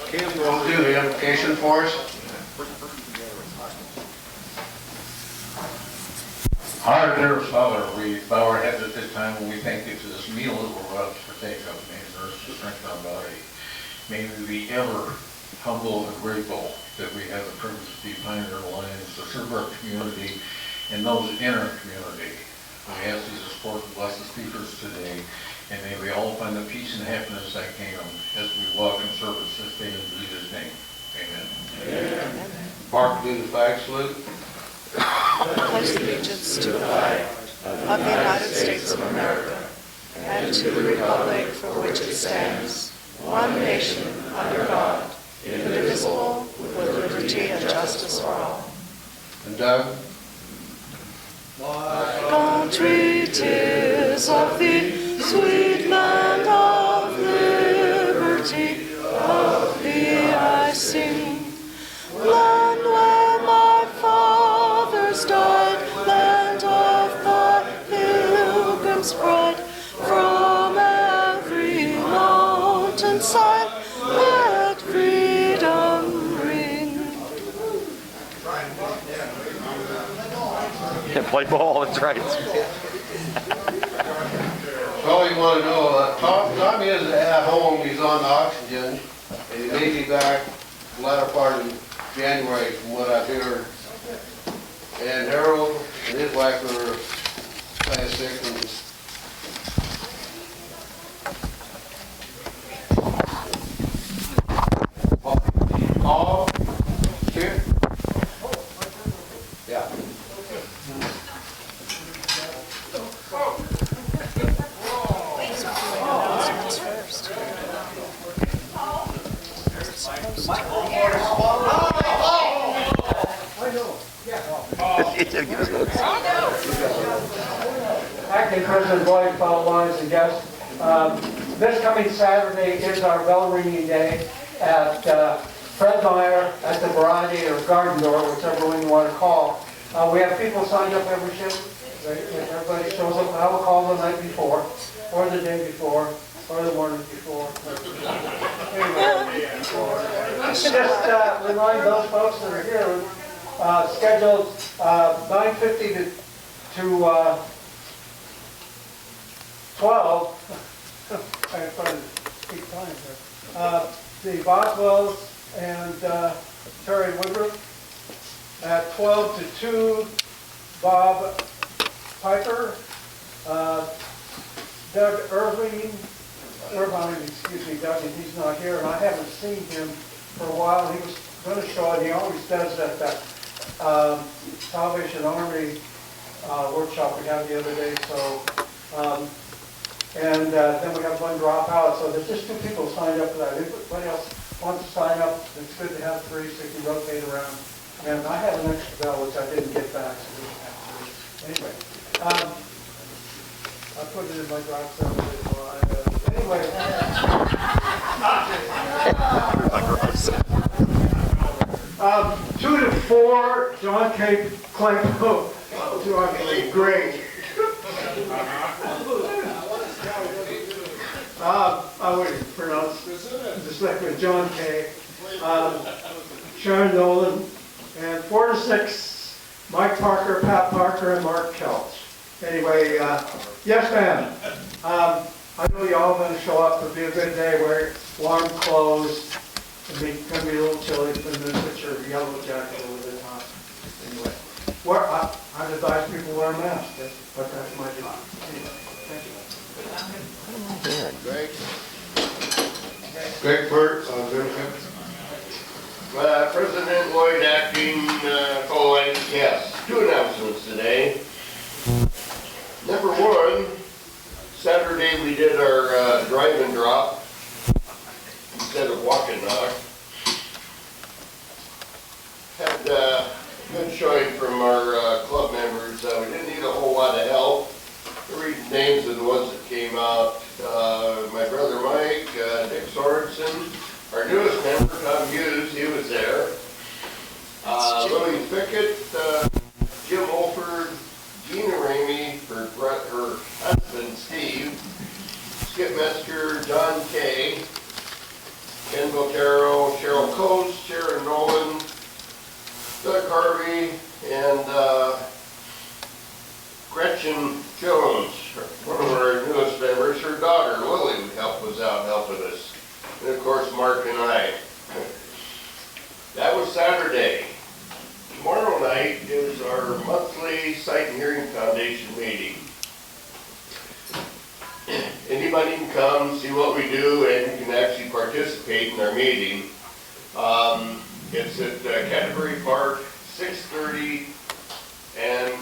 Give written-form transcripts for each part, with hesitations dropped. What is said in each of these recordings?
Kim will do the invocation for us. Our dear Father, we bow our heads at this time and we thank you for this meal that we're about to partake of. May it nourish to strengthen our body. May we be ever humble and grateful that we have the privilege to be pioneer lions, to serve our community and those in our community. We ask you to support and bless the speakers today, and may we all find the peace and happiness that kingdom as we walk in service this day in Jesus' name. Amen. Amen. Mark, do the flag salute. Pledge allegiance to the flag of the United States of America and to the republic for which it stands, one nation, under God, indivisible, with liberty and justice for all. And Doug? Country, 'tis of thee, sweet land of liberty, of thee I sing. Land where my fathers died, land of thy pilgrim's pride, from every mountainside, let freedom ring. Can't play ball, that's right. All you want to know, Tom is at home, he's on oxygen, and he may be back the latter part of January from what I hear. And Harold and his wife are kind of sick and all here? Yeah. Acting President Boyd, fellow Lions and guests. This coming Saturday is our bell ringing day at Fred Meyer at the Variety or Garden Door, whichever one you want to call. We have people signed up every shift. Everybody shows up. I will call the night before, or the day before, or the morning before. Anyway, just remind those folks that are here, scheduled 9:50 to 12. I'm trying to speak time here. The Boswells and Terry Woodruff. At 12 to 2, Bob Piper, Doug Irvine, Doug, and he's not here, and I haven't seen him for a while. He was going to show it. He always does at that Salvation Army workshop we had the other day. So, and then we have one dropout. So there's just 2 people signed up for that. If anybody else wants to sign up, it's good to have 3 so you can rotate around. And I have an extra bell which I didn't get back, so we don't have 3. Anyway, I put it in my drop cell. Anyway. 2 to 4, John K. Claypool. John K. Great. I wouldn't pronounce just like with John K. Sharon Nolan. And 4 to 6, Mike Parker, Pat Parker, and Mark Kelch. Anyway, yes, ma'am. I know you all going to show up. It'll be a good day. Wear warm clothes. It's going to be a little chilly, but then put your yellow jacket over the top. Anyway, I'd advise people wear a mask, but that's my job. Anyway, thank you. Greg Burt, President Lloyd acting yes. 2 announcements today. Number 1, Saturday we did our drive and drop instead of walk and knock. Had good showing from our club members. We didn't need a whole lot of help. Read names of the ones that came out. My brother Mike, Dick Sorensen, our newest member, Tom Hughes, he was there. Lily Pickett, Jim Holford, Gina Ramey, her husband Steve, Skip Metzger, John Kay, Ken Botero, Cheryl Coates, Sharon Nolan, Doug Harvey, and Gretchen Jones, one of our newest members. Her daughter Lily was out helping us, and of course Mark and I. That was Saturday. Tomorrow night is our monthly Sight and Hearing Foundation meeting. Anybody can come, see what we do, and you can actually participate in our meeting. It's at Canterbury Park, 6:30, and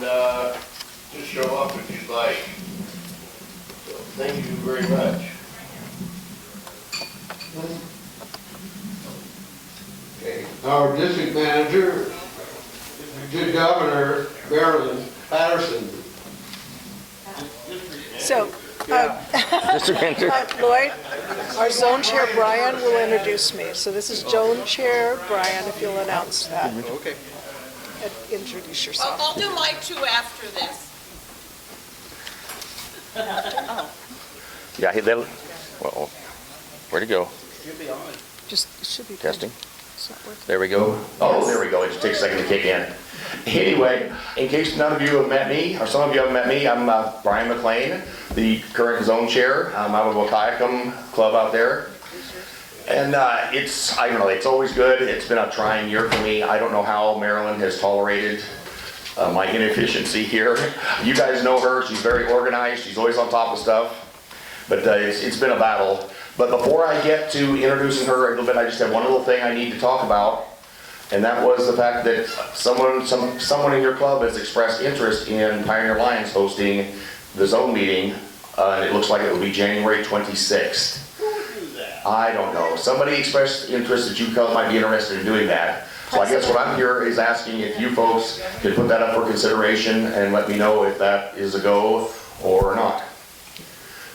just show up if you'd like. So thank you very much. Okay. Our district manager, good governor, Marilyn Patterson. So, Lloyd, our zone chair, Brian, will introduce me. So this is zone chair, Brian, if you'll announce that. Okay. And introduce yourself. I'll do mine too after this. Yeah, uh-oh. Where'd it go? Just, it should be. Testing. It's not working. There we go. Oh, there we go. It just takes a second to kick in. Anyway, in case none of you have met me, or some of you haven't met me, I'm Brian McLean, the current zone chair. I'm out of Wakayakum Club out there. And I don't know, it's always good. It's been a trying year for me. I don't know how Marilyn has tolerated my inefficiency here. You guys know her. She's very organized. She's always on top of stuff. But it's been a battle. But before I get to introducing her a little bit, I just have one little thing I need to talk about. And that was the fact that someone in your club has expressed interest in Pioneer Lions hosting the zone meeting. And it looks like it will be January 26th. I don't know. Somebody expressed interest that you felt might be interested in doing that. So I guess what I'm here is asking if you folks could put that up for consideration and let me know if that is a go or not.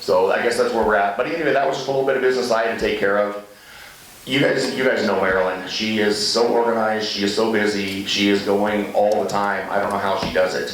So I guess that's where we're at. But anyway, that was just a little bit of business I had to take care of. You guys know Marilyn. She is so organized. She is so busy. She is going all the time. I don't know how she does it.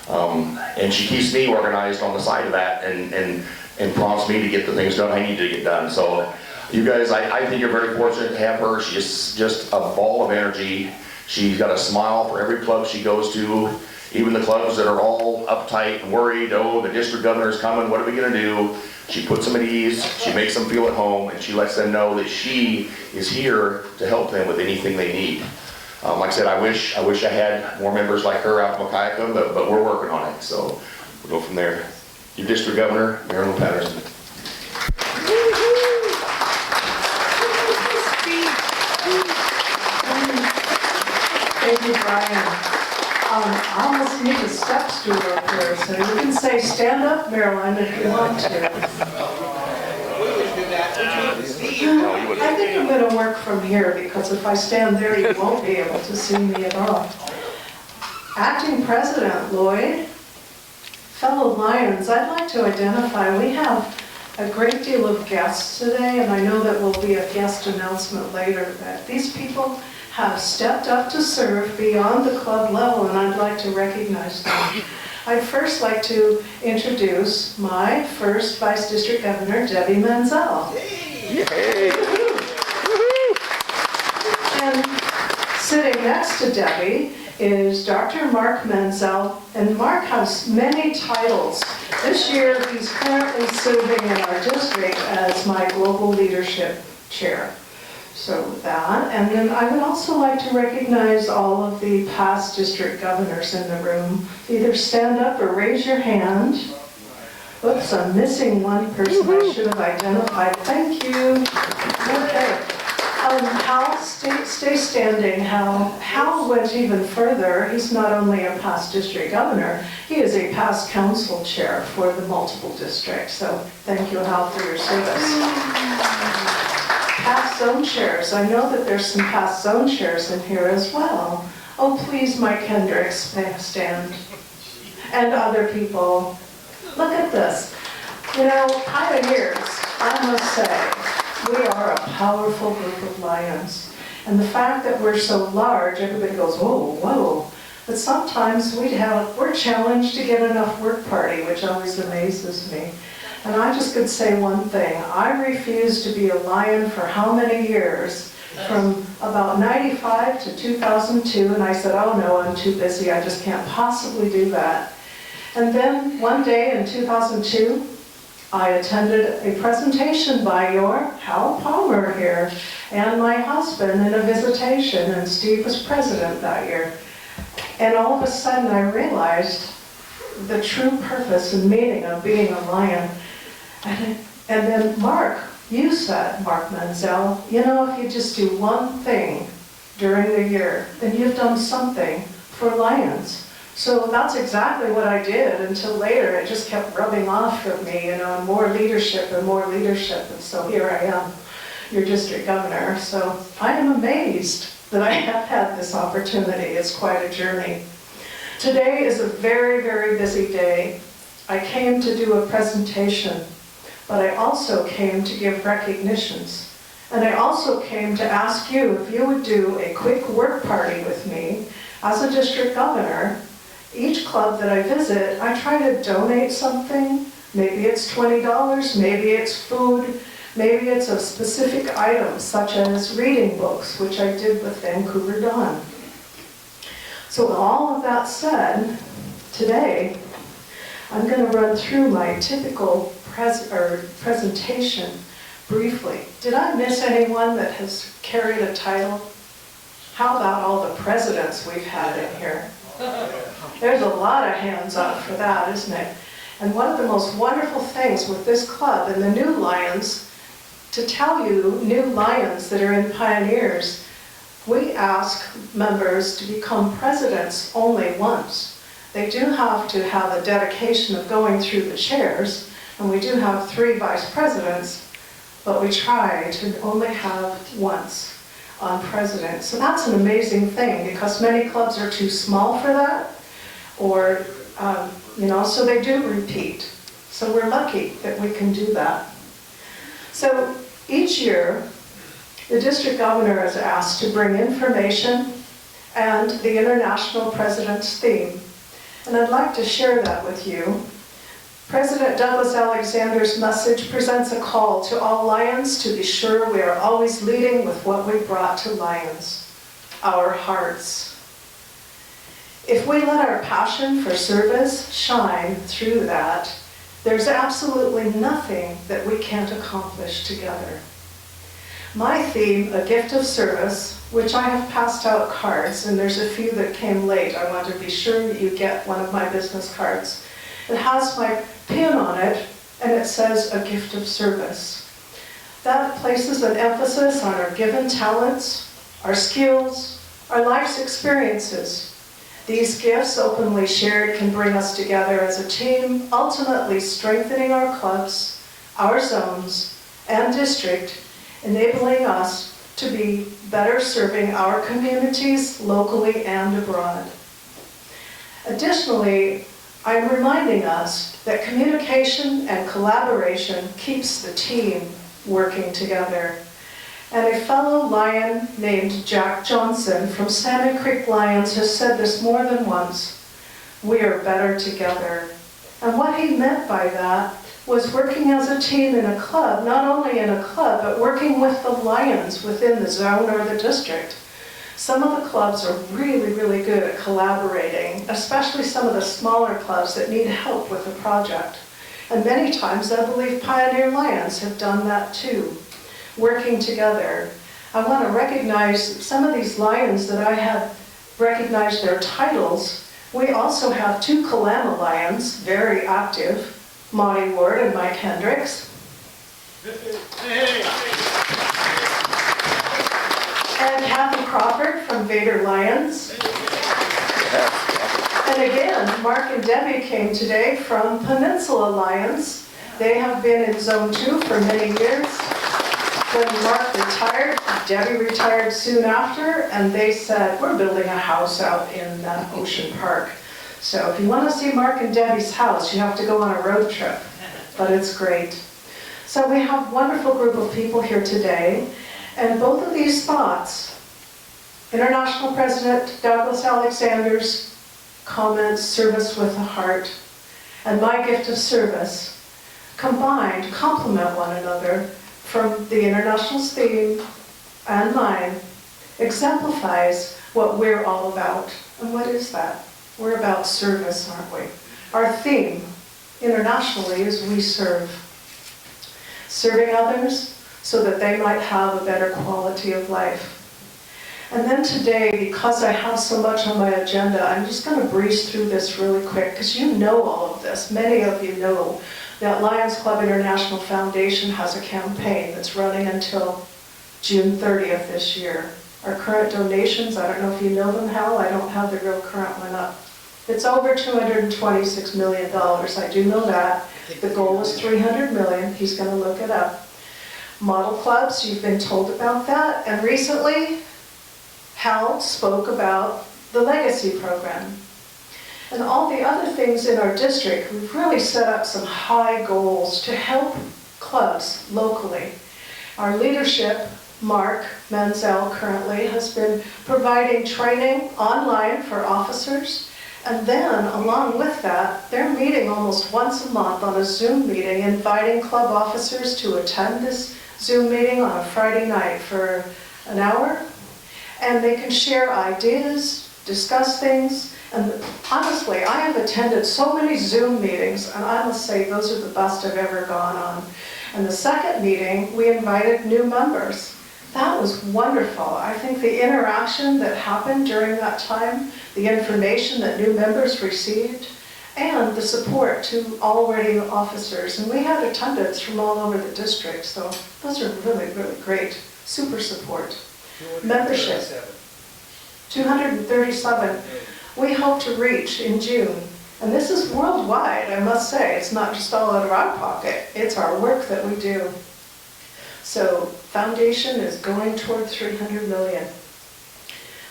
And she keeps me organized on the side of that and prompts me to get the things done I need to get done. So you guys, I think you're very fortunate to have her. She's just a ball of energy. She's got a smile for every club she goes to, even the clubs that are all uptight and worried, oh, the district governor's coming, what are we gonna do? She puts them at ease, she makes them feel at home, and she lets them know that she is here to help them with anything they need. Like I said, I wish I had more members like her out in Wakayakum, but we're working on it, so we'll go from there. Your district governor, Marilyn Patterson. Thank you, Brian. I almost need a step stool up here, so you can say, stand up, Marilyn, if you want to. I think I'm going to work from here, because if I stand there, you won't be able to see me at all. Acting President Lloyd, fellow Lions, I'd like to identify, we have a great deal of guests today, and I know that will be a guest announcement later, that these people have stepped up to serve beyond the club level, and I'd like to recognize them. I'd first like to introduce my first Vice District Governor, Debbie Menzel. Yay! And sitting next to Debbie is Dr. Mark Menzel, and Mark has many titles. This year, he's currently serving in our district as my Global Leadership Chair. So that, and then I would also like to recognize all of the past district governors in the room. Either stand up or raise your hand. Oops, I'm missing one person I should have identified. Thank you. Okay. Hal, stay standing. Hal went even further. He's not only a past district governor, he is a past council chair for the multiple districts. So thank you, Hal, for your service. Past zone chairs. I know that there's some past zone chairs in here as well. Oh, please, Mike Hendricks, stand. And other people. Look at this. You know, pioneers, I must say, we are a powerful group of Lions. And the fact that we're so large, everybody goes, whoa, whoa. But sometimes we're challenged to get enough work party, which always amazes me. And I just could say one thing. I refused to be a Lion for how many years? From about 95 to 2002, and I said, oh no, I'm too busy, I just can't possibly do that. And then one day in 2002, I attended a presentation by your Hal Palmer here and my husband in a visitation, and Steve was president that year. And all of a sudden I realized the true purpose and meaning of being a Lion. And then Mark, you said, Mark Menzel, you know, if you just do one thing during the year, then you've done something for Lions. So that's exactly what I did until later. It just kept rubbing off of me, you know, more leadership and more leadership. And so here I am, your district governor. So I am amazed that I have had this opportunity. It's quite a journey. Today is a very, very busy day. I came to do a presentation, but I also came to give recognitions. And I also came to ask you if you would do a quick work party with me as a district governor. Each club that I visit, I try to donate something. Maybe it's $20, maybe it's food, maybe it's a specific item, such as reading books, which I did with Vancouver Dawn. So with all of that said, today, I'm going to run through my typical presentation briefly. Did I miss anyone that has carried a title? How about all the presidents we've had in here? There's a lot of hands up for that, isn't it? And one of the most wonderful things with this club and the new Lions, to tell you, new Lions that are in Pioneers, we ask members to become presidents only once. They do have to have a dedication of going through the chairs, and we do have 3 vice presidents, but we try to only have once on president. So that's an amazing thing, because many clubs are too small for that, or, you know, so they do repeat. So we're lucky that we can do that. So each year, the district governor is asked to bring information and the International President's theme. And I'd like to share that with you. President Douglas Alexander's message presents a call to all Lions to be sure we are always leading with what we brought to Lions, our hearts. If we let our passion for service shine through that, there's absolutely nothing that we can't accomplish together. My theme, A Gift of Service, which I have passed out cards, and there's a few that came late. I want to be sure that you get one of my business cards. It has my pin on it, and it says, A Gift of Service. That places an emphasis on our given talents, our skills, our life's experiences. These gifts, openly shared, can bring us together as a team, ultimately strengthening our clubs, our zones, and district, enabling us to be better serving our communities locally and abroad. Additionally, I'm reminding us that communication and collaboration keeps the team working together. And a fellow Lion named Jack Johnson from Salmon Creek Lions has said this more than once: we are better together. And what he meant by that was working as a team in a club, not only in a club, but working with the Lions within the zone or the district. Some of the clubs are really, really good at collaborating, especially some of the smaller clubs that need help with a project. And many times I believe Pioneer Lions have done that too, working together. I want to recognize some of these Lions that I have recognized their titles. We also have 2 Kalama Lions, very active, Monty Ward and Mike Hendricks. And Kathy Crawford from Vader Lions. And again, Mark and Debbie came today from Peninsula Lions. They have been in Zone 2 for many years. When Mark retired, Debbie retired soon after, and they said, we're building a house out in Ocean Park. So if you want to see Mark and Debbie's house, you have to go on a road trip, but it's great. So we have a wonderful group of people here today, and both of these thoughts, International President Douglas Alexander's comments, service with a heart, and my gift of service, combined complement one another from the International's theme and mine, exemplifies what we're all about. And what is that? We're about service, aren't we? Our theme internationally is we serve. Serving others so that they might have a better quality of life. And then today, because I have so much on my agenda, I'm just going to breeze through this really quick, because you know all of this. Many of you know that Lions Club International Foundation has a campaign that's running until June 30th this year. Our current donations, I don't know if you know them, Hal, I don't have the real current one up. It's over $226 million, I do know that. The goal was $300 million, he's going to look it up. Model clubs, you've been told about that, and recently, Hal spoke about the legacy program. And all the other things in our district, we've really set up some high goals to help clubs locally. Our leadership, Mark Menzel currently, has been providing training online for officers. And then, along with that, they're meeting almost once a month on a Zoom meeting, inviting club officers to attend this Zoom meeting on a Friday night for an hour. And they can share ideas, discuss things. And honestly, I have attended so many Zoom meetings, and I must say those are the best I've ever gone on. And the second meeting, we invited new members. That was wonderful. I think the interaction that happened during that time, the information that new members received, and the support to already officers. And we had attendance from all over the district, so those are really, really great. Super support. Membership, 237. We hope to reach in June. And this is worldwide, I must say. It's not just all out of our pocket. It's our work that we do. So, foundation is going toward 300 million.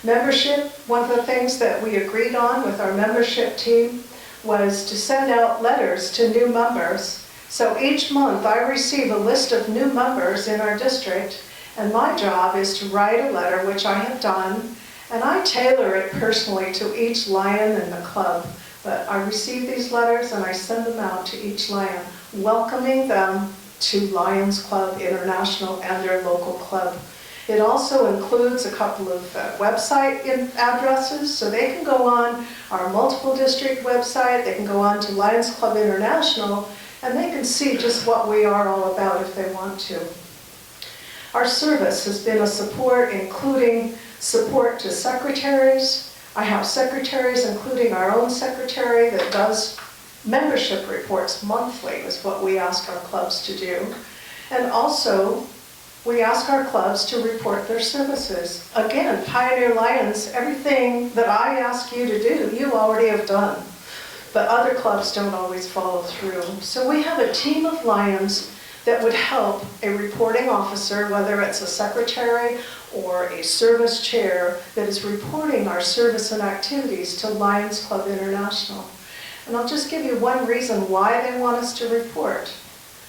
Membership, one of the things that we agreed on with our membership team was to send out letters to new members. So each month I receive a list of new members in our district, and my job is to write a letter, which I have done, and I tailor it personally to each Lion in the club. But I receive these letters and I send them out to each Lion, welcoming them to Lions Club International and their local club. It also includes a couple of website addresses, so they can go on our multiple district website, they can go on to Lions Club International, and they can see just what we are all about if they want to. Our service has been a support, including support to secretaries. I have secretaries, including our own secretary, that does membership reports monthly, is what we ask our clubs to do. And also, we ask our clubs to report their services. Again, Pioneer Lions, everything that I ask you to do, you already have done. But other clubs don't always follow through. So we have a team of Lions that would help a reporting officer, whether it's a secretary or a service chair, that is reporting our service and activities to Lions Club International. And I'll just give you one reason why they want us to report.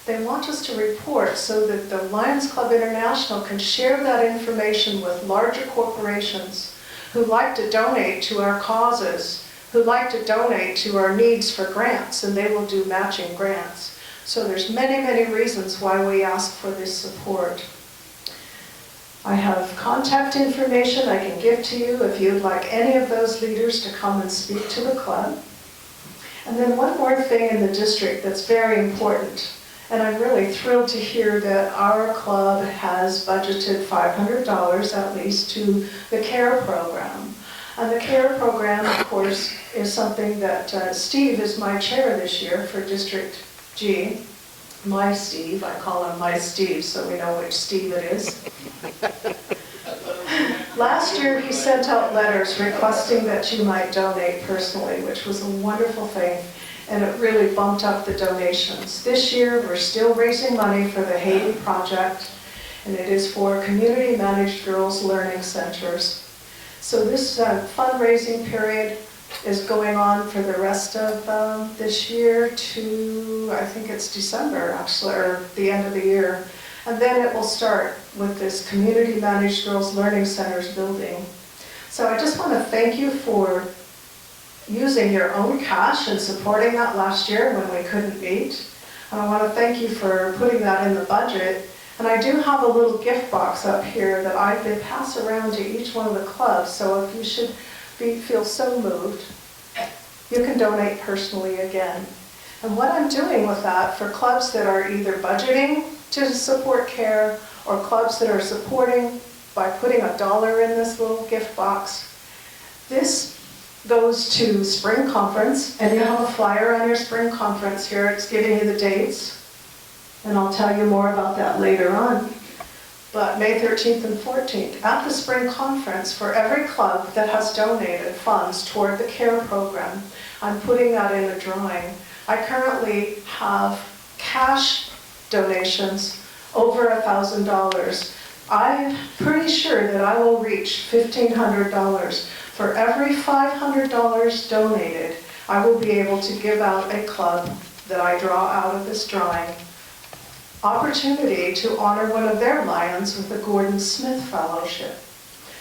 They want us to report so that the Lions Club International can share that information with larger corporations who like to donate to our causes, who like to donate to our needs for grants, and they will do matching grants. So there's many, many reasons why we ask for this support. I have contact information I can give to you if you'd like any of those leaders to come and speak to the club. And then one more thing in the district that's very important, and I'm really thrilled to hear that our club has budgeted $500 at least to the CARE program. And the CARE program, of course, is something that Steve is my chair this year for District G. My Steve, I call him my Steve, so we know which Steve it is. Last year he sent out letters requesting that you might donate personally, which was a wonderful thing, and it really bumped up the donations. This year we're still raising money for the Haiti Project, and it is for community managed girls learning centers. So this fundraising period is going on for the rest of this year to, I think it's December actually, or the end of the year. And then it will start with this Community Managed Girls Learning Centers building. So I just want to thank you for using your own cash and supporting that last year when we couldn't meet. And I want to thank you for putting that in the budget. And I do have a little gift box up here that I did pass around to each one of the clubs, so if you should feel so moved, you can donate personally again. And what I'm doing with that for clubs that are either budgeting to support care or clubs that are supporting by putting $1 in this little gift box, this goes to spring conference, and you have a flyer on your spring conference here. It's giving you the dates, and I'll tell you more about that later on. But May 13th and 14th, at the spring conference, for every club that has donated funds toward the CARE program, I'm putting that in a drawing. I currently have cash donations over $1,000. I'm pretty sure that I will reach $1,500. For every $500 donated, I will be able to give out a club that I draw out of this drawing opportunity to honor one of their lions with the Gordon Smith Fellowship.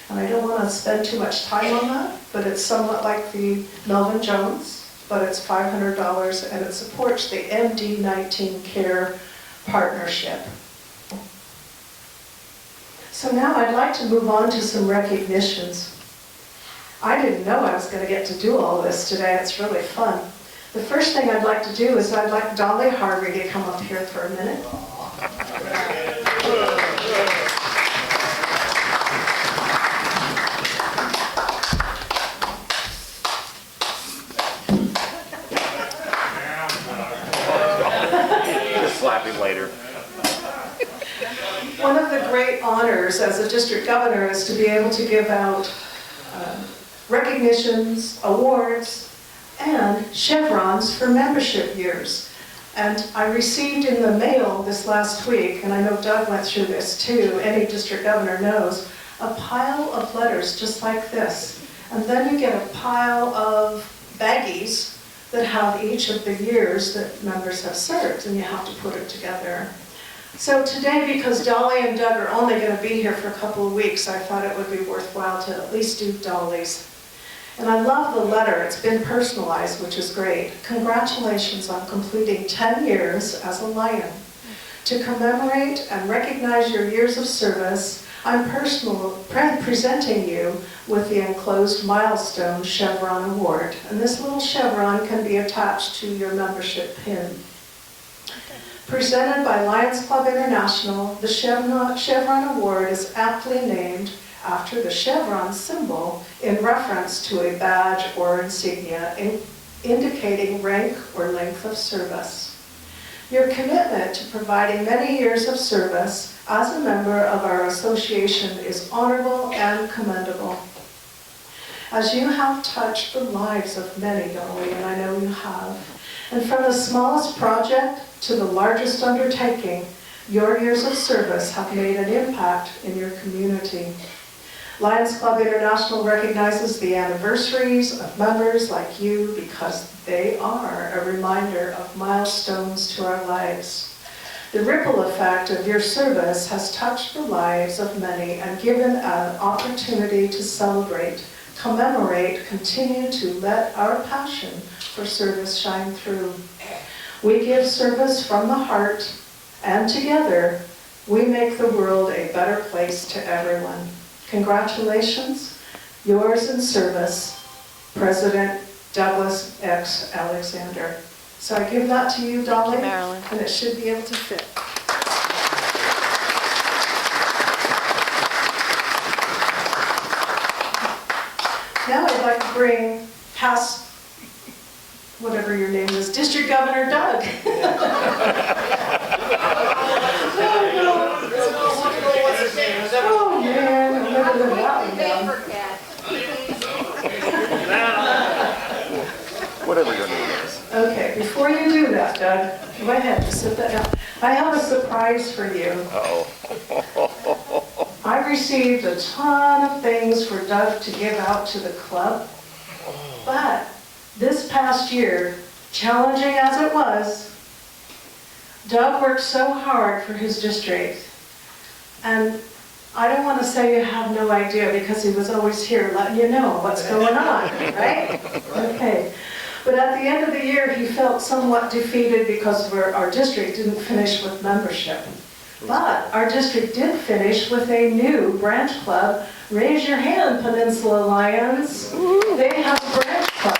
And I don't want to spend too much time on that, but it's somewhat like the Melvin Jones, but it's $500 and it supports the MD-19 Care Partnership. So now I'd like to move on to some recognitions. I didn't know I was going to get to do all this today. It's really fun. The first thing I'd like to do is I'd like Dolly Harvey to come up here for a minute. Just slap him later. One of the great honors as a district governor is to be able to give out recognitions, awards, and chevrons for membership years. And I received in the mail this last week, and I know Doug went through this too, any district governor knows, a pile of letters just like this. And then you get a pile of baggies that have each of the years that members have served, and you have to put it together. So today, because Dolly and Doug are only going to be here for a couple of weeks, I thought it would be worthwhile to at least do Dolly's. And I love the letter. It's been personalized, which is great. Congratulations on completing 10 years as a Lion. To commemorate and recognize your years of service, I'm presenting you with the enclosed Milestone Chevron Award. And this little chevron can be attached to your membership pin. Presented by Lions Club International, the Chevron Award is aptly named after the chevron symbol in reference to a badge or insignia indicating rank or length of service. Your commitment to providing many years of service as a member of our association is honorable and commendable. As you have touched the lives of many, Dolly, and I know you have, and from the smallest project to the largest undertaking, your years of service have made an impact in your community. Lions Club International recognizes the anniversaries of members like you because they are a reminder of milestones to our lives. The ripple effect of your service has touched the lives of many and given an opportunity to celebrate, commemorate, continue to let our passion for service shine through. We give service from the heart, and together we make the world a better place to everyone. Congratulations, yours in service, President Douglas X. Alexander. So I give that to you, Dolly, Thank you, Marilyn. and it should be able to fit. Now I'd like to bring past, whatever your name is, District Governor Doug. Oh, man, I'm never lived that one down. Whatever your name is. Okay, before you do that, Doug, go ahead, just sit that down. I have a surprise for you. Uh-oh. I received a ton of things for Doug to give out to the club, but this past year, challenging as it was, Doug worked so hard for his district, and I don't want to say you have no idea because he was always here letting you know what's going on, right? Okay. But at the end of the year, he felt somewhat defeated because our district didn't finish with membership. But our district did finish with a new branch club. Raise your hand, Peninsula Lions. They have a branch club.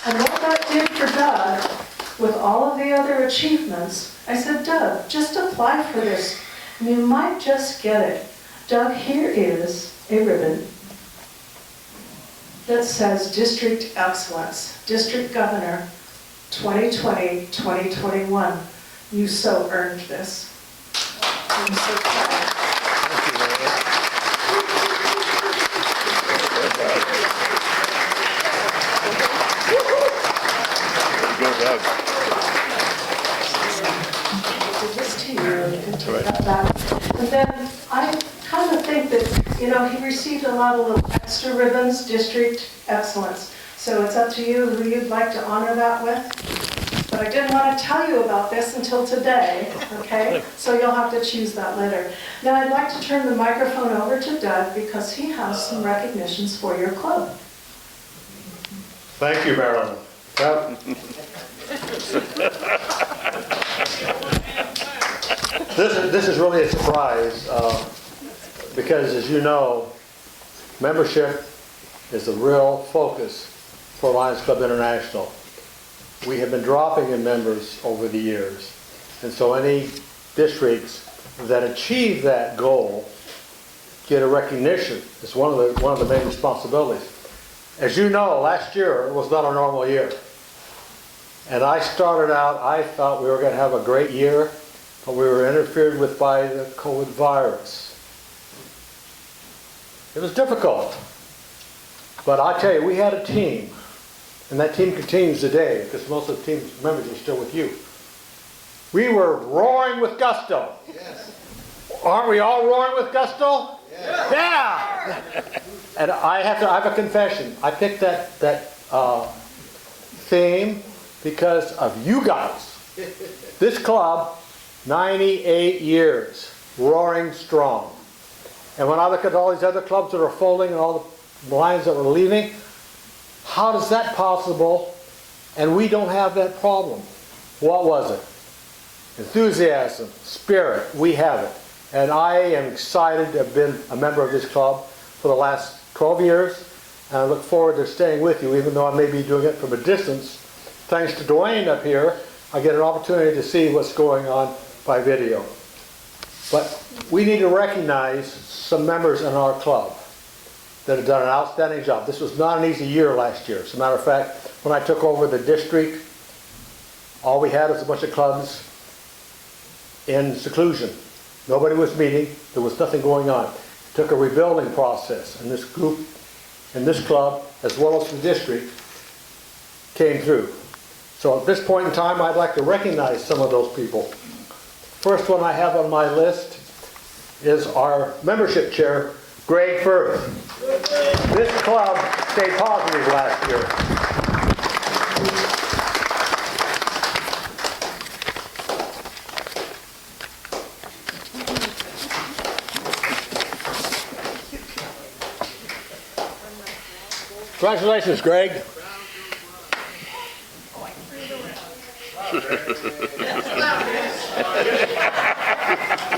And what that did for Doug, with all of the other achievements, I said, Doug, just apply for this, and you might just get it. Doug, here is a ribbon that says District Excellence, District Governor, 2020-2021. You so earned this. I'm so proud. Go, Doug. This to you, you can take that back. And then I kind of think that, he received a lot of little extra ribbons, District Excellence. So it's up to you who you'd like to honor that with. But I didn't want to tell you about this until today, okay? So you'll have to choose that later. Now I'd like to turn the microphone over to Doug because he has some recognitions for your club. Thank you, Marilyn. Well, this is really a surprise because, as you know, membership is the real focus for Lions Club International. We have been dropping in members over the years, and so any districts that achieve that goal get a recognition. It's one of the main responsibilities. As you know, last year was not a normal year. And I started out, I thought we were going to have a great year, but we were interfered with by the COVID virus. It was difficult. But I tell you, we had a team, and that team continues today, because most of the team's members are still with you. We were roaring with gusto. Yes. Aren't we all roaring with gusto? Yes. Yeah! And I have a confession. I picked that theme because of you guys. This club, 98 years, roaring strong. And when I look at all these other clubs that are folding and all the Lions that were leaving, how is that possible? And we don't have that problem. What was it? Enthusiasm, spirit, we have it. And I am excited to have been a member of this club for the last 12 years. And I look forward to staying with you, even though I may be doing it from a distance. Thanks to Dwayne up here, I get an opportunity to see what's going on by video. But we need to recognize some members in our club that have done an outstanding job. This was not an easy year last year. As a matter of fact, when I took over the district, all we had was a bunch of clubs in seclusion. Nobody was meeting. There was nothing going on. It took a rebuilding process, and this group and this club, as well as the district, came through. So at this point in time, I'd like to recognize some of those people. First one I have on my list is our membership chair, Greg Firth. This club stayed positive last year. Congratulations, Greg.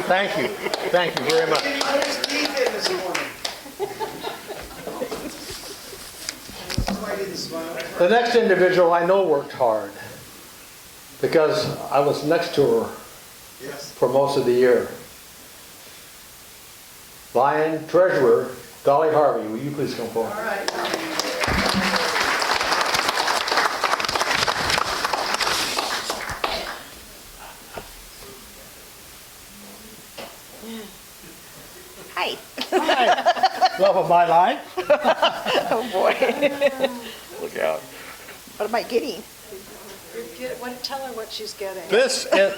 Thank you. Thank you very much. The next individual I know worked hard because I was next to her for most of the year. Lion Treasurer Dolly Harvey, will you please come forward? All right. Hi. Hi. Love of my life. Oh, boy. Look out. What am I getting? Tell her what she's getting. This is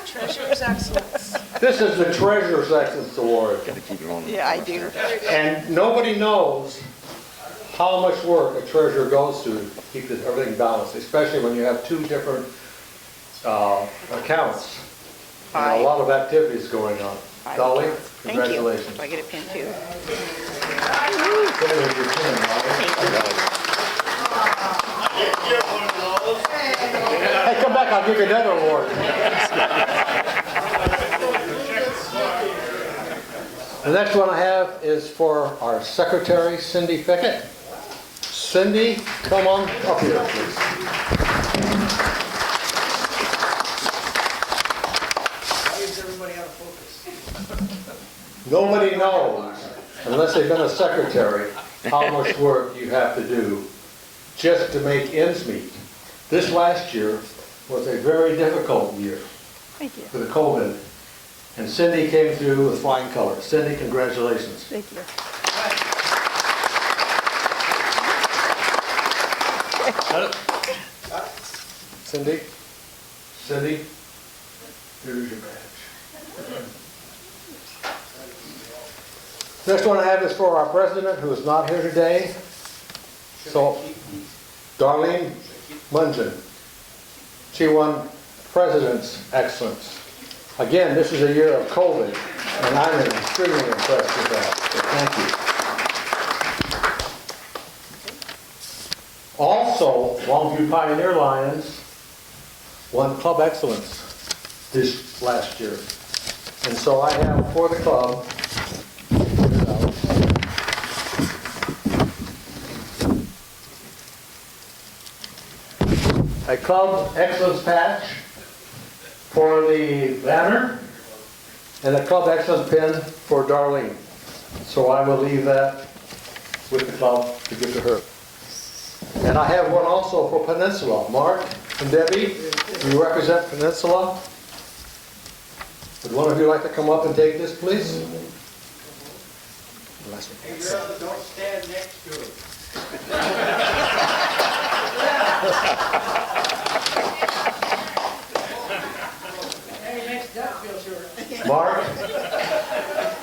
Treasurer's Excellence. the Treasurer's Excellence Award. Gotta keep it on. Yeah, I do. And nobody knows how much work a treasurer goes through to keep everything balanced, especially when you have two different accounts. And a lot of activities going on. Dolly, Thank you. congratulations. Do I get a pin too? There's your pin, Dolly. Thank you. come back, I'll give you another award. The next one I have is for our secretary, Cindy Fickett. Cindy, come on up here, please. Nobody knows, unless they've been a secretary, how much work you have to do just to make ends meet. This last year was a very difficult year Thank you. for the COVID, and Cindy came through with flying colors. Cindy, congratulations. Thank you. Cindy? Cindy? Here's your badge. Next one I have is for our president, who is not here today. So, Darlene Mungen. She won President's Excellence. Again, this is a year of COVID, and I'm extremely impressed with that. So thank you. Also, Longview Pioneer Lions won Club Excellence this last year. And so I have for the club a Club Excellence patch for the banner and a Club Excellence pin for Darlene. So I will leave that with the club to give to her. And I have one also for Peninsula. Mark and Debbie, you represent Peninsula. Would one of you like to come up and take this, please? Hey girl, don't stand next to him. Hey, next up, feel sure. Mark,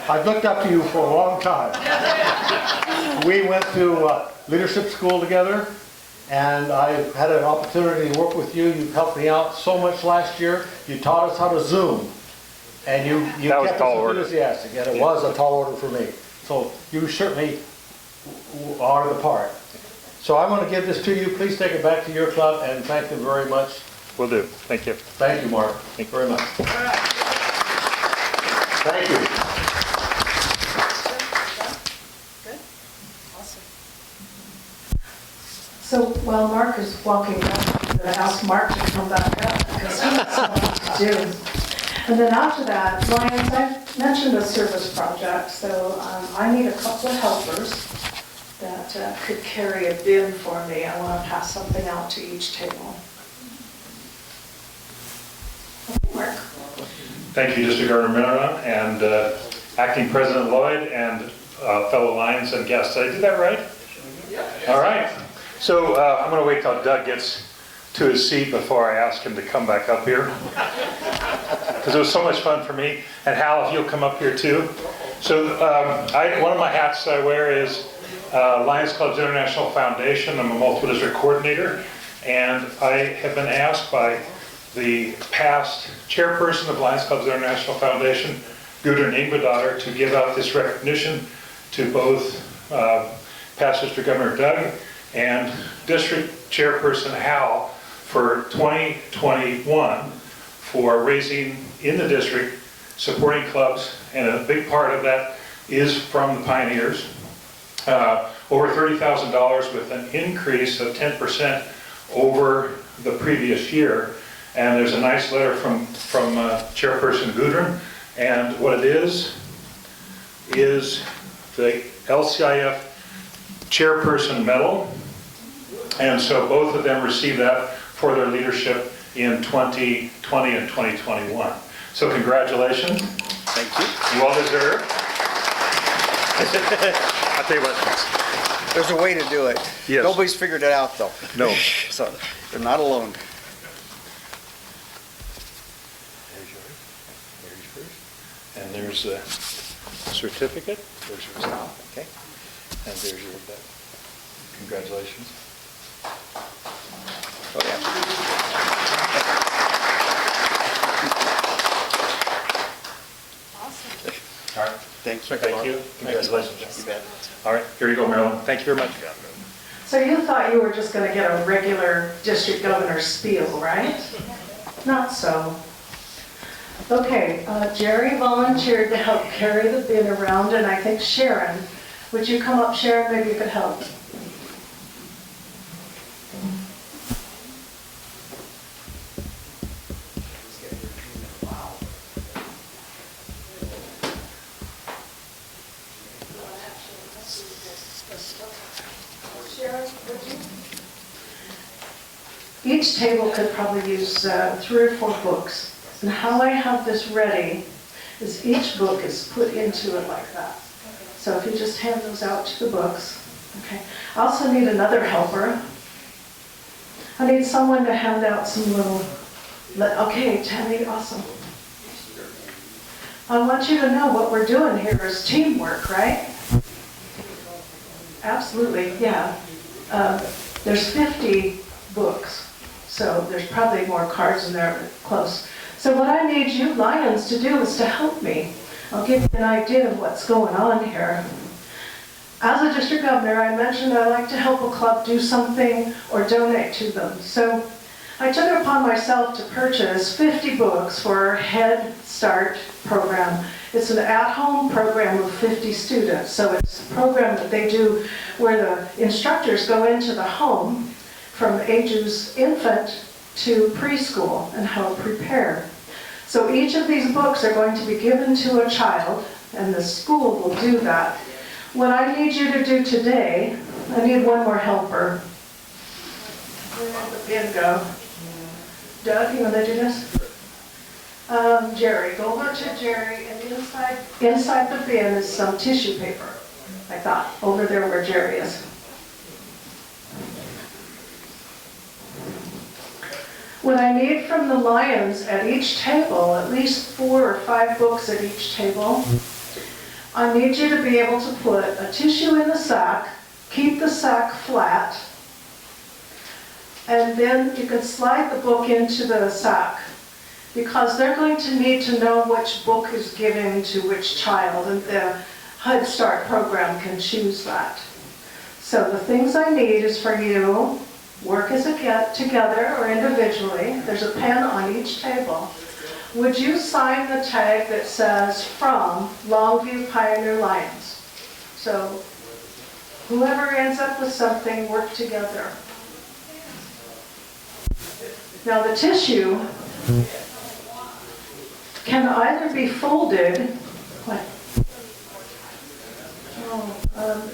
I've looked up to you for a long time. We went to leadership school together, and I've had an opportunity to work with you. You've helped me out so much last year. You taught us how to Zoom, and you kept us enthusiastic, and it was a tall order for me. So you certainly are the part. So I'm going to give this to you. Please take it back to your club and thank them very much. Will do. Thank you. Thank you, Mark. Thank you very much. Thank you. Good? Awesome. So while Mark is walking up, I'm going to ask Mark to come back up because he has something to do. And then after that, Lions, I mentioned a service project, so I need a couple of helpers that could carry a bin for me. I want to pass something out to each table. Okay, Mark. Thank you, District Governor Miller and Acting President Lloyd and fellow Lions and guests. Did I do that right? All right. So I'm going to wait till Doug gets to his seat before I ask him to come back up here. Because it was so much fun for me. And Hal, if you'll come up here too. So one of my hats that I wear is Lions Clubs International Foundation. I'm a multiple district coordinator. And I have been asked by the past chairperson of Lions Clubs International Foundation, Gudrun Ingvedottir, to give out this recognition to both past District Governor Doug and District Chairperson Hal for 2021 for raising in the district, supporting clubs, and a big part of that is from the Pioneers. Over $30,000 with an increase of 10% over the previous year. And there's a nice letter from Chairperson Gudrun, and what it is the LCIF Chairperson Medal. And so both of them received that for their leadership in 2020 and 2021. So congratulations. Thank you. Well deserved. I'll tell you what, there's a way to do it. Yes. Nobody's figured it out though. No. So they're not alone. There's yours. There's yours. And there's the certificate. There's yours now. Okay. And there's your, congratulations. Oh yeah. All right. Thank you. Thank you. Congratulations. You bet. All right, here you go, Marilyn. Thank you very much. So you thought you were just going to get a regular district governor spiel, right? Not so. Okay, Jerry volunteered to help carry the bin around, and I think Sharon, would you come up, Sharon? Maybe you could help. Sharon, would you? Each table could probably use 3 or 4 books. And how I have this ready is each book is put into it like that. So if you just hand those out to the books. Okay. I also need another helper. I need someone to hand out some little, okay, Tammy, awesome. I want you to know what we're doing here is teamwork, right? Absolutely, yeah. There's 50 books, so there's probably more cards in there, but close. So what I need you Lions to do is to help me. I'll give you an idea of what's going on here. As a district governor, I mentioned I like to help a club do something or donate to them. So I took it upon myself to purchase 50 books for our Head Start program. It's an at-home program of 50 students. So it's a program that they do where the instructors go into the home from ages infant to preschool and help prepare. So each of these books are going to be given to a child, and the school will do that. What I need you to do today, I need one more helper. Where did the bin go? Doug, you want to do this? Jerry, go over to Jerry, and inside the bin is some tissue paper. I thought, over there where Jerry is. What I need from the Lions at each table, at least 4 or 5 books at each table, I need you to be able to put a tissue in the sack, keep the sack flat, and then you can slide the book into the sack, because they're going to need to know which book is given to which child, and the Head Start program can choose that. So the things I need is for you, work as a get together or individually. There's a pen on each table. Would you sign the tag that says from Longview Pioneer Lions? So whoever ends up with something, work together. Now the tissue can either be folded,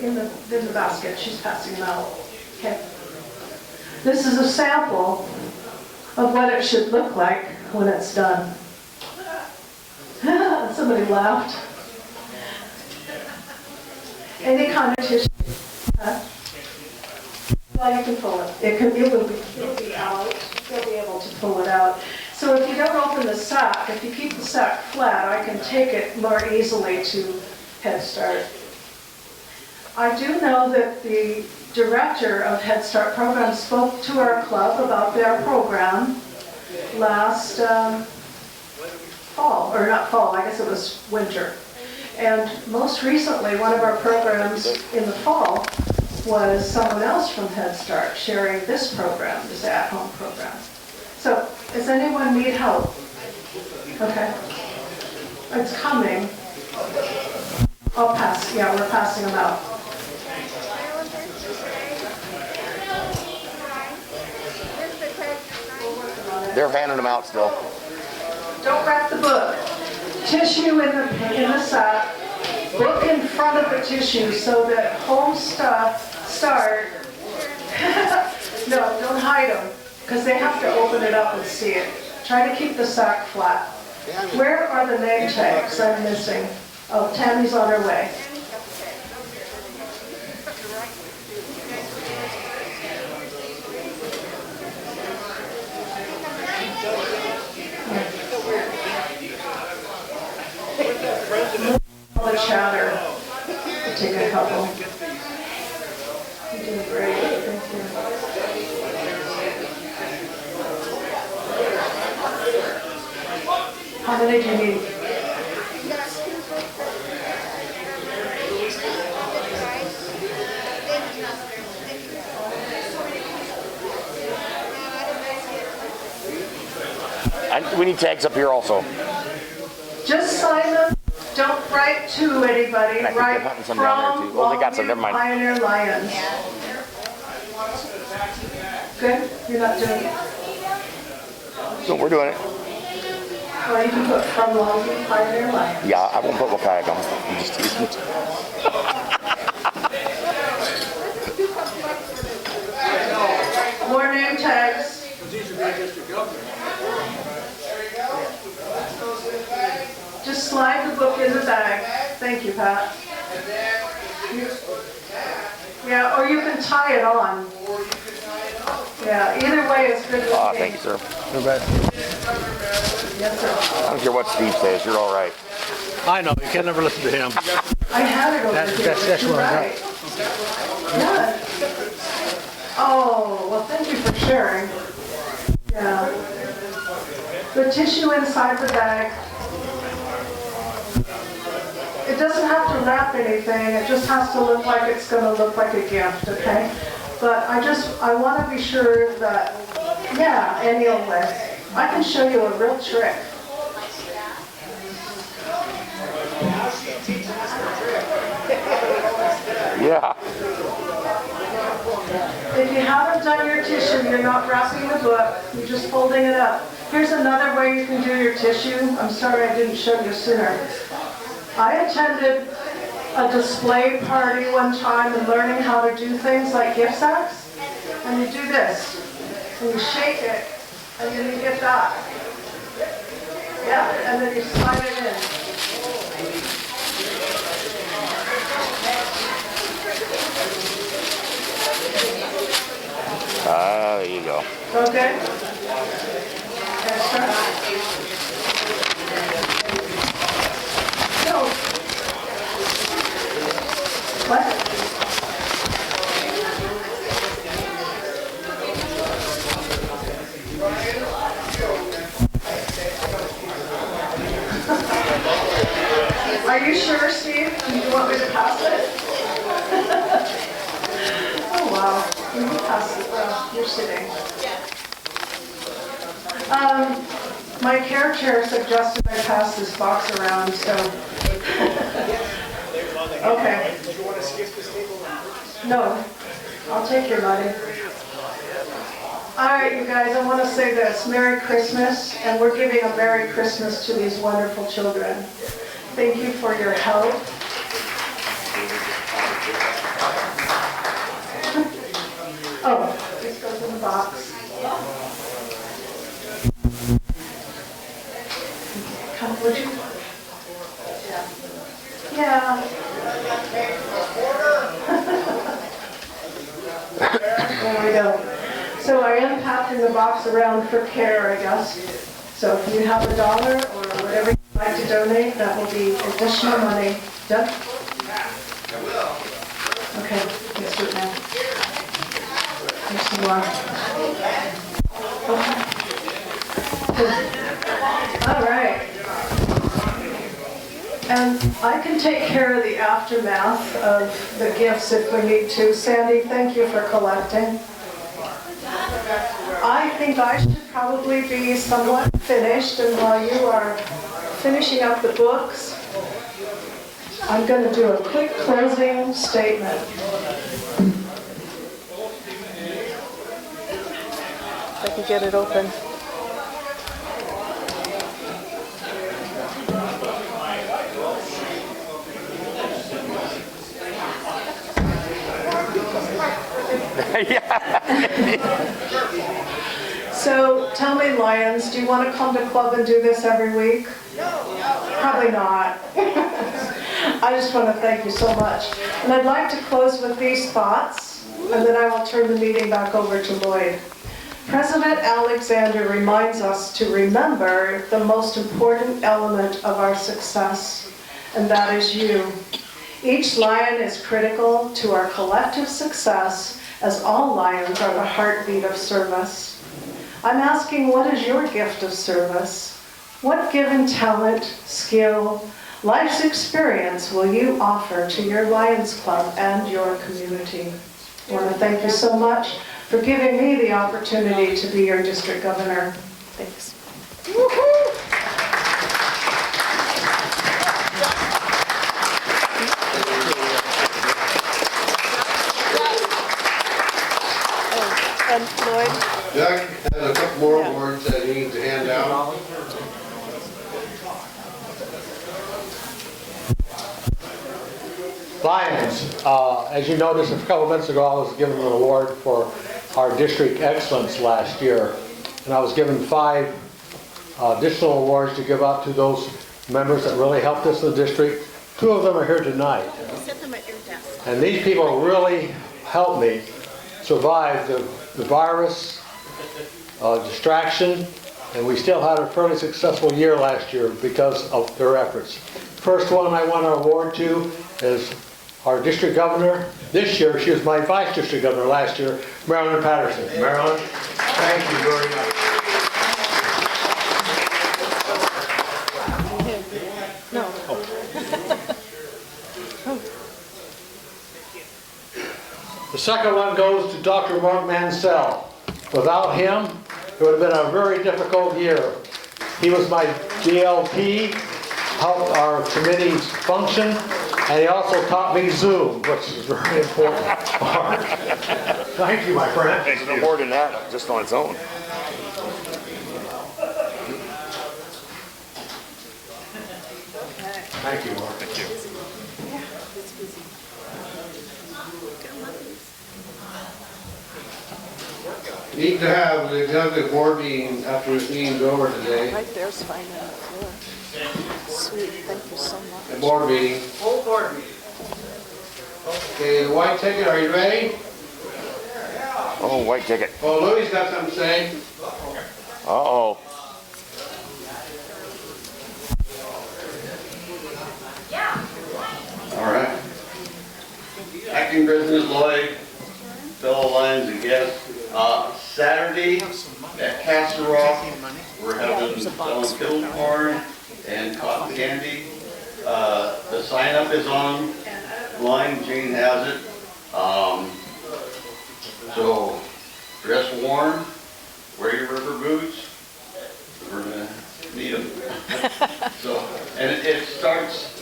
in the basket. She's passing them out. Okay. This is a sample of what it should look like when it's done. Somebody laughed. Any kind of tissue. Well, you can pull it. It'll be out. You'll be able to pull it out. So if you don't open the sack, if you keep the sack flat, I can take it more easily to Head Start. I do know that the director of Head Start program spoke to our club about their program last fall, or not fall, I guess it was winter. And most recently, one of our programs in the fall was someone else from Head Start sharing this program, this at-home program. So, does anyone need help? Okay. It's coming. I'll pass, yeah, we're passing them out. They're handing them out still. Don't wrap the book. Tissue in the sack. Book in front of the tissue so that home start. No, don't hide them, because they have to open it up and see it. Try to keep the sack flat. Where are the name tags I'm missing? Oh, Tammy's on her way. All the chatter. I'll take a couple. You're doing great. Thank you. How many do you need? we need tags up here also. Just sign them. Don't write to anybody. And I think Write they're hunting from some down there, too. Oh, they got some, never Longview mind. Pioneer Lions. Good? You're not doing it? No, we're doing it. Well, you can put from Longview Pioneer Lions. Yeah, I won't put Wakayakam. You just tease me. More name tags. Just slide the book in the bag. Thank you, Pat. Yeah, or you can tie it on. Yeah, either way is good with Ah, me. thank you, sir. Yes, sir. I don't care what Steve says, you're all right. I know, you can never listen to him. I had it over That's- here. that's You're what I got. right. Yeah. Oh, well, thank you for sharing. Yeah. The tissue inside the bag. It doesn't have to wrap anything. It just has to look like it's going to look like a gift, okay? But I want to be sure that, yeah, and you'll live. I can show you a real trick. Yeah. If you haven't done your tissue, you're not wrapping the book, you're just folding it up. Here's another way you can do your tissue. I'm sorry I didn't show you sooner. I attended a display party one time and learning how to do things like gift sacks. And you do this, and you shake it, and then you get that. Yeah, and then you slide it in. Ah, there you go. Okay? Extra. So, what? Are you sure, Steve? Do you want me to pass it? Oh, wow. You can pass it. Well, you're sitting. My care chair suggested I pass this box around, so. Okay. Do you want to skip this table? No, I'll take your money. All right, you guys, I want to say this. Merry Christmas, and we're giving a Merry Christmas to these wonderful children. Thank you for your help. Oh, this goes in the box. Come, would you? Yeah. There we go. So I am passing the box around for care, I guess. So if you have $1 or whatever you'd like to donate, that will be additional money. Doug? Okay, let's do it now. Here's some more. Okay. Good. All right. And I can take care of the aftermath of the gifts if we need to. Sandy, thank you for collecting. I think I should probably be somewhat finished, and while you are finishing up the books, I'm going to do a quick closing statement. If I can get it open. So tell me, Lions, do you want to come to club and do this every week? Probably not. I just want to thank you so much. And I'd like to close with these thoughts, and then I will turn the meeting back over to Lloyd. President Alexander reminds us to remember the most important element of our success, and that is you. Each lion is critical to our collective success, as all lions are the heartbeat of service. I'm asking, what is your gift of service? What given talent, skill, life's experience will you offer to your Lions Club and your community? I want to thank you so much for giving me the opportunity to be your district governor. Thanks. Oh, and Lloyd? Doug has a couple more awards that he needs to hand out. Lions, as you noticed a couple minutes ago, I was given an award for our district excellence last year. And I was given 5 additional awards to give out to those members that really helped us in the district. 2 of them are here tonight. Set them at your desk. And these people really helped me survive the virus, distraction, and we still had a fairly successful year last year because of their efforts. First one I want to award to is our district governor. This year, she was my vice district governor last year, Marilyn Patterson. Marilyn, thank you very much. No. The second one goes to Dr. Mark Mansell. Without him, it would have been a very difficult year. He was my DLP, helped our committees function, and he also taught me Zoom, which is a very important part. Thank you, my friend. There's no more than that, just on its own. Thank you, Mark. Thank you. Need to have the executive board meeting after this meeting's over today. Right there's fine on the floor. Sweet, thank you so much. The board meeting. Full board meeting. Okay, the white ticket, are you ready? Oh, white ticket. Oh, Louis got something to say. Uh-oh. All right. Acting President Lloyd, fellow Lions and guests, Saturday at Castle Rock, we're having selling field corn and cotton candy. The sign up is online, Jane has it. So dress warm, wear your rubber boots. We're gonna need them. So, and it starts.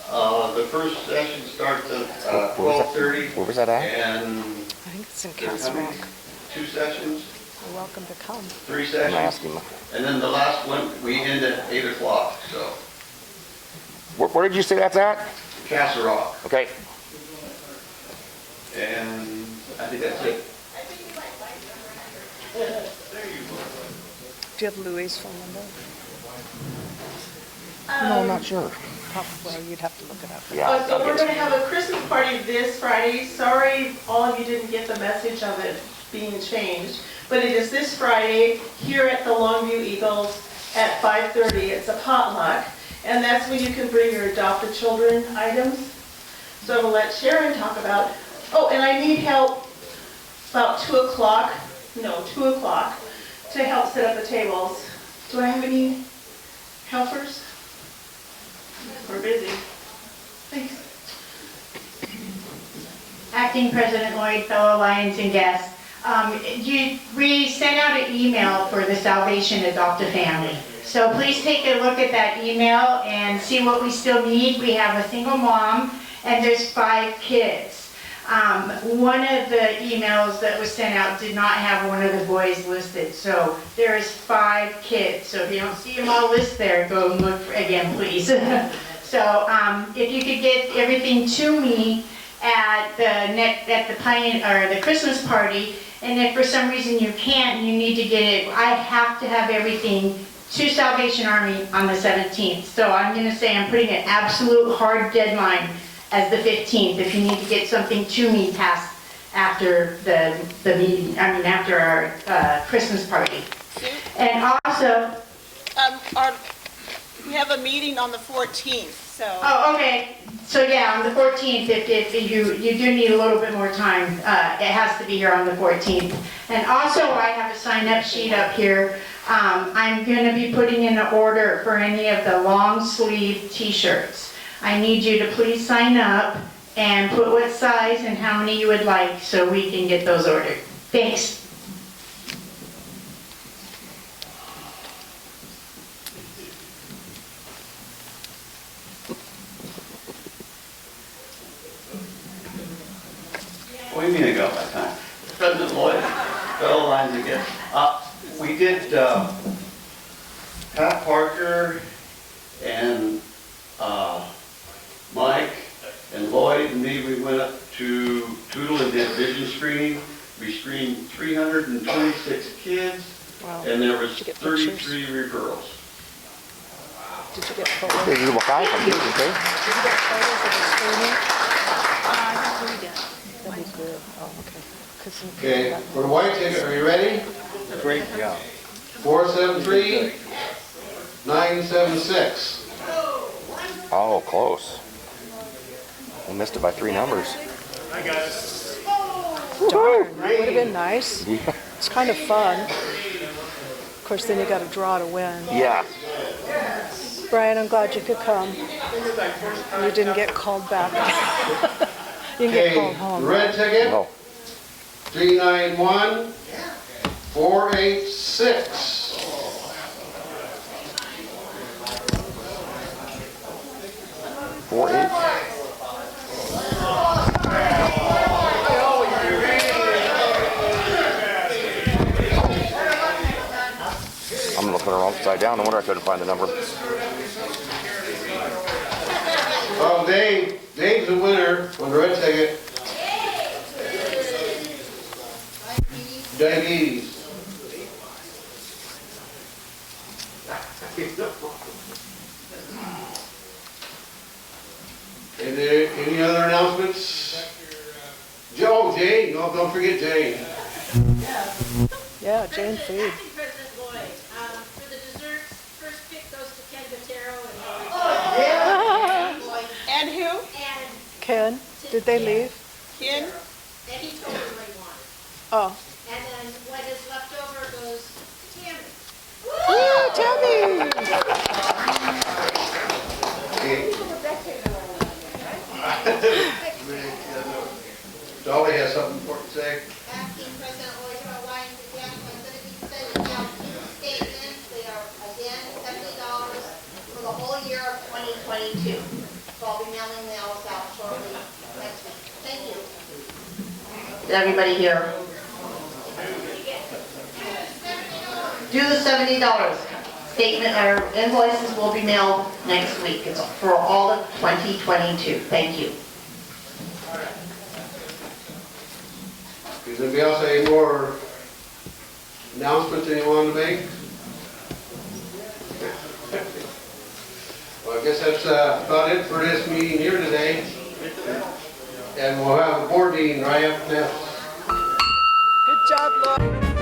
The first session starts at 12:30. Where was that at? And I think it's in there's Castle how many? Rock. 2 sessions, You're welcome to come. 3 I'm sessions. asking. And then the last one, we end at 8 o'clock, so. Where did you say that's at? Castle Rock. Okay. And I think that's it. Do you have Louis' phone number? No, I'm not sure. Well, you'd have to look it up. Yeah. So we're going to have a Christmas party this Friday. Sorry, all of you didn't get the message of it being changed. But it is this Friday here at the Longview Eagles at 5:30. It's a potluck. And that's when you can bring your adopted children items. So we'll let Sharon talk about, oh, and I need help about 2 o'clock to help set up the tables. Do I have any helpers? We're busy. Thanks. Acting President Lloyd, fellow Lions and guests, we sent out an email for the Salvation Adopt a Family. So please take a look at that email and see what we still need. We have a single mom and there's 5 kids. One of the emails that was sent out did not have one of the boys listed. So there's 5 kids. So if you don't see them all listed there, go and look again, please. So if you could get everything to me at the Christmas party, and if for some reason you can't and you need to get it, I have to have everything to Salvation Army on the 17th. So I'm going to say I'm putting an absolute hard deadline as the 15th if you need to get something to me past after the meeting, after our Christmas party. And also, We have a meeting on the 14th, so. oh, okay. So yeah, on the 14th, if you do need a little bit more time, it has to be here on the 14th. And also, I have a sign-up sheet up here. I'm going to be putting in an order for any of the long-sleeve t-shirts. I need you to please sign up and put what size and how many you would like so we can get those ordered. Thanks. What do you mean I got my time? President Lloyd, fellow lines again. We did, Pat Parker and Mike and Lloyd and me, we went up to Tootle and did vision screening. We screened 326 kids, Wow. and there was Did you get 33 referrals. Did you get photos? There's a little guy from here, okay? Did you get photos of the screening? That'd be good. Oh, okay. 'Cause some people Okay, got- for the white ticket, are you ready? Great job. 473, 976. Oh, close. We missed it by 3 numbers. Darn, that would have been nice. It's kind of fun. Of course, then you got to draw to win. Yeah. Brian, I'm glad you could come. You didn't get called back. You can get Okay, called home. red ticket, No. 391, 486. 4-8. I'm gonna put her upside down. I wonder if I couldn't find the number. Oh, Dave's the winner on the red ticket. Diabetes. Any other announcements? Joe, Jane, no, don't forget Jane. Yeah, Jane Feed. President Lloyd, for the desserts, first pick goes to Ken Gutero and Lloyd. And who? And Ken, did they leave? Ken? and he told me what he wanted. Oh. And then what is left over goes to Tammy. Woo, Dolly has something important to say. Acting President Lloyd, Lions again, I'm going to be sending out two statements. They are again $70 for the whole year of 2022. So I'll be mailing those out shortly next week. Thank you. Is everybody here? Do the $70. Statement or invoices will be mailed next week. It's for all of 2022. Thank you. Does anybody else have any more announcements that you want to make? Well, I guess that's about it for this meeting here today. And we'll have a board meeting right after this. Good job, Lloyd.